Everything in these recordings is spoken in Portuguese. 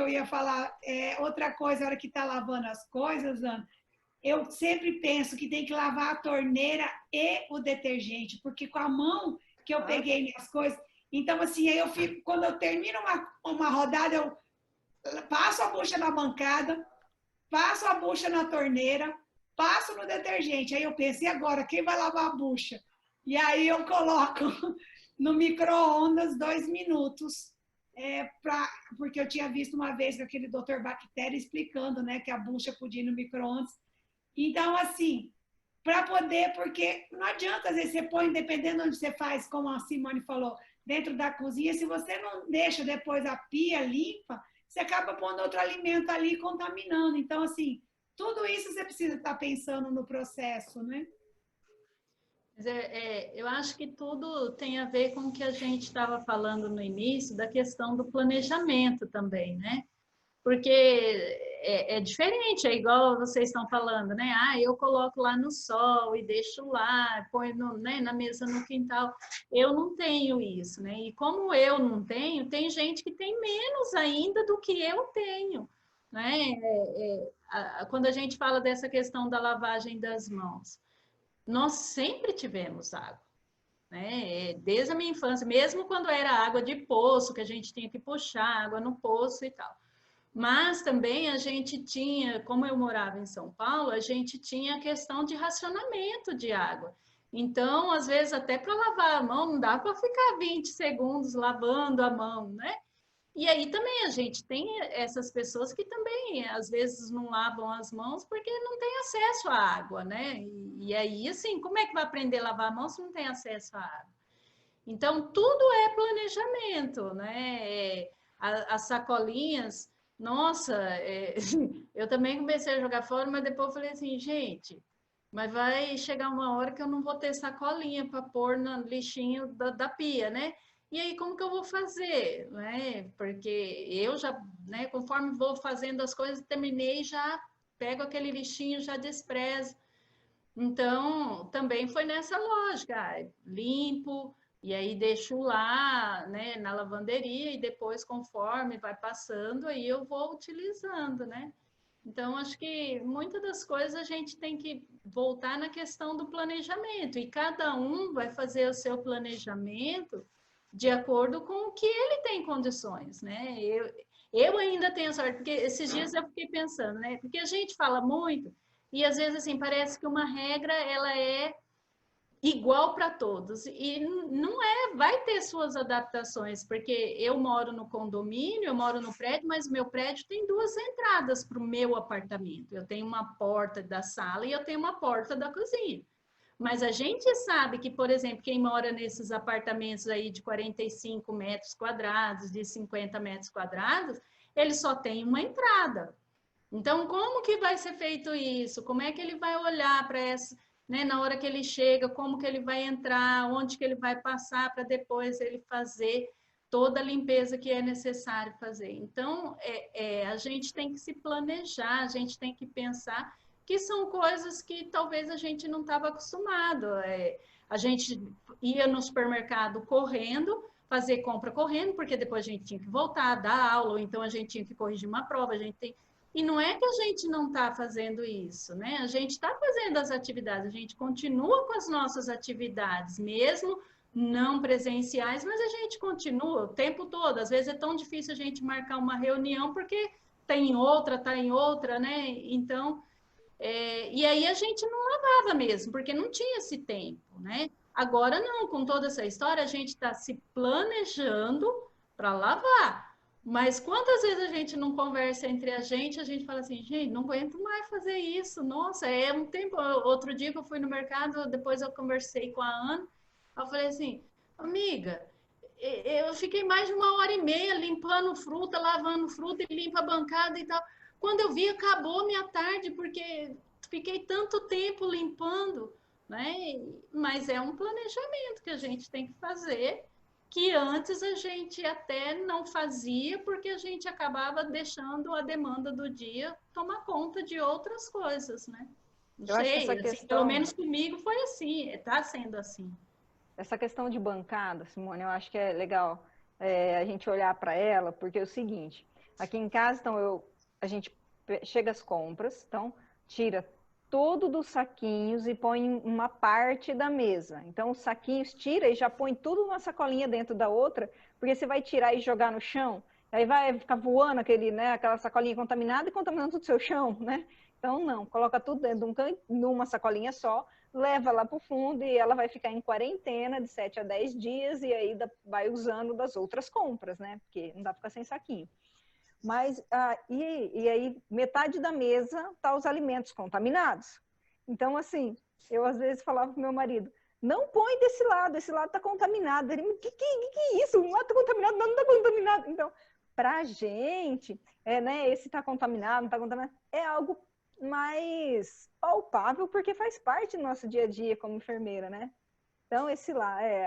eu ia falar, outra coisa, a hora que está lavando as coisas, Ana, eu sempre penso que tem que lavar a torneira e o detergente, porque com a mão que eu peguei minhas coisas, então assim, aí eu fico, quando eu termino uma rodada, eu passo a bucha na bancada, passo a bucha na torneira, passo no detergente. Aí eu penso, e agora, quem vai lavar a bucha? E aí eu coloco no micro-ondas 2 minutos, porque eu tinha visto uma vez aquele doutor Bactéria explicando, né, que a bucha podia ir no micro-ondas. Então, assim, para poder, porque não adianta, às vezes você põe, dependendo onde você faz, como a Simone falou, dentro da cozinha, se você não deixa depois a pia limpa, você acaba pondo outro alimento ali e contaminando. Então, assim, tudo isso você precisa estar pensando no processo, né? Mas eu acho que tudo tem a ver com o que a gente estava falando no início, da questão do planejamento também, né? Porque é diferente, é igual vocês estão falando, né? Ah, eu coloco lá no sol e deixo lá, põe no, né, na mesa no quintal. Eu não tenho isso, né? E como eu não tenho, tem gente que tem menos ainda do que eu tenho, né? Quando a gente fala dessa questão da lavagem das mãos, nós sempre tivemos água, né? Desde a minha infância, mesmo quando era água de poço, que a gente tinha que puxar água no poço e tal. Mas também a gente tinha, como eu morava em São Paulo, a gente tinha a questão de racionamento de água. Então, às vezes, até para lavar a mão, não dá para ficar 20 segundos lavando a mão, né? E aí também a gente tem essas pessoas que também, às vezes, não lavam as mãos porque não tem acesso à água, né? E aí, assim, como é que vai aprender a lavar a mão se não tem acesso à água? Então, tudo é planejamento, né? As sacolinhas, nossa, eu também comecei a jogar fora, mas depois eu falei assim, gente, mas vai chegar uma hora que eu não vou ter sacolinha para pôr no lixinho da pia, né? E aí, como que eu vou fazer? Né? Porque eu já, né, conforme vou fazendo as coisas, terminei, já pego aquele lixinho, já desprezo. Então, também foi nessa lógica, limpo, e aí deixo lá, né, na lavanderia, e depois, conforme vai passando, aí eu vou utilizando, né? Então, acho que muitas das coisas a gente tem que voltar na questão do planejamento, e cada um vai fazer o seu planejamento de acordo com o que ele tem condições, né? Eu ainda tenho sorte, porque esses dias eu fiquei pensando, né? Porque a gente fala muito, e às vezes, assim, parece que uma regra, ela é igual para todos. E não é, vai ter suas adaptações, porque eu moro no condomínio, eu moro no prédio, mas o meu prédio tem 2 entradas para o meu apartamento. Eu tenho uma porta da sala e eu tenho uma porta da cozinha. Mas a gente sabe que, por exemplo, quem mora nesses apartamentos aí de 45 metros quadrados, de 50 metros quadrados, ele só tem uma entrada. Então, como que vai ser feito isso? Como é que ele vai olhar para essa, né, na hora que ele chega, como que ele vai entrar, onde que ele vai passar para depois ele fazer toda a limpeza que é necessário fazer. Então, a gente tem que se planejar, a gente tem que pensar que são coisas que talvez a gente não estava acostumado. A gente ia no supermercado correndo, fazer compra correndo, porque depois a gente tinha que voltar, dar aula, ou então a gente tinha que corrigir uma prova, a gente tem. E não é que a gente não está fazendo isso, né? A gente está fazendo as atividades, a gente continua com as nossas atividades, mesmo não presenciais, mas a gente continua o tempo todo. Às vezes é tão difícil a gente marcar uma reunião porque está em outra, né? Então, e aí a gente não lavava mesmo, porque não tinha esse tempo, né? Agora não, com toda essa história, a gente está se planejando para lavar. Mas quantas vezes a gente não conversa entre a gente fala assim, gente, não aguento mais fazer isso, nossa, é um tempo. Outro dia que eu fui no mercado, depois eu conversei com a Ana, eu falei assim, amiga, eu fiquei mais de 1h30 limpando fruta, lavando fruta e limpa a bancada e tal. Quando eu vi, acabou minha tarde, porque fiquei tanto tempo limpando, né? Mas é um planejamento que a gente tem que fazer, que antes a gente até não fazia, porque a gente acabava deixando a demanda do dia tomar conta de outras coisas, né? Não Eu acho que essa sei, assim, pelo questão, menos comigo foi assim, está sendo assim. essa questão de bancada, Simone, eu acho que é legal a gente olhar para ela, porque é o seguinte, Aqui em casa, então, a gente chega às compras, então, tira tudo dos saquinhos e põe em uma parte da mesa. Então, os saquinhos tira e já põe tudo numa sacolinha dentro da outra, porque você vai tirar e jogar no chão, aí vai ficar voando aquela sacolinha contaminada e contaminando todo o seu chão, né? Então, não, coloca tudo dentro numa sacolinha só, leva lá para o fundo e ela vai ficar em quarentena de 7 a 10 dias e aí vai usando das outras compras, né? Porque não dá para ficar sem saquinho. Mas, e aí, metade da mesa tá os alimentos contaminados. Então, assim, eu às vezes falava pro meu marido, não põe desse lado, esse lado tá contaminado. Ele, que é isso? Um lado tá contaminado, não tá contaminado. Então, pra gente, né, esse tá contaminado, não tá contaminado, é algo mais palpável, porque faz parte do nosso dia a dia como enfermeira, né? Então,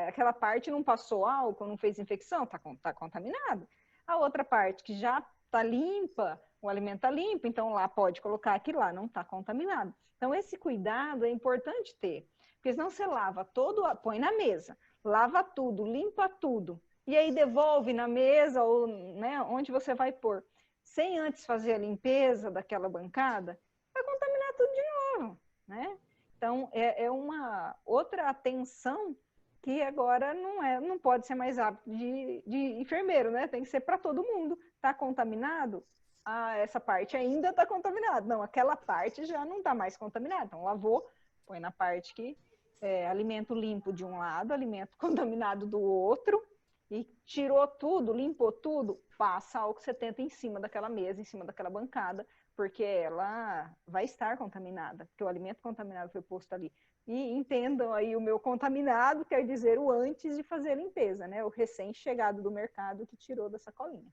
aquela parte não passou álcool, não fez infecção, tá contaminado. A outra parte que já está limpa, o alimento está limpo, então lá pode colocar aquilo lá, não está contaminado. Então, esse cuidado é importante ter, porque senão você lava todo, põe na mesa, lava tudo, limpa tudo, e aí devolve na mesa ou, né, onde você vai pôr, sem antes fazer a limpeza daquela bancada, vai contaminar tudo de novo, né? Então, é uma outra atenção que agora não pode ser mais hábito de enfermeiro, né? Tem que ser para todo mundo. Está contaminado? Essa parte ainda está contaminada. Não, aquela parte já não está mais contaminada. Então, lavou, põe na parte que alimento limpo de um lado, alimento contaminado do outro, e tirou tudo, limpou tudo, passa álcool 70 em cima daquela mesa, em cima daquela bancada, porque ela vai estar contaminada, porque o alimento contaminado foi posto ali. E entendam aí, o meu contaminado quer dizer o antes de fazer a limpeza, né? O recém-chegado do mercado que tirou da sacolinha.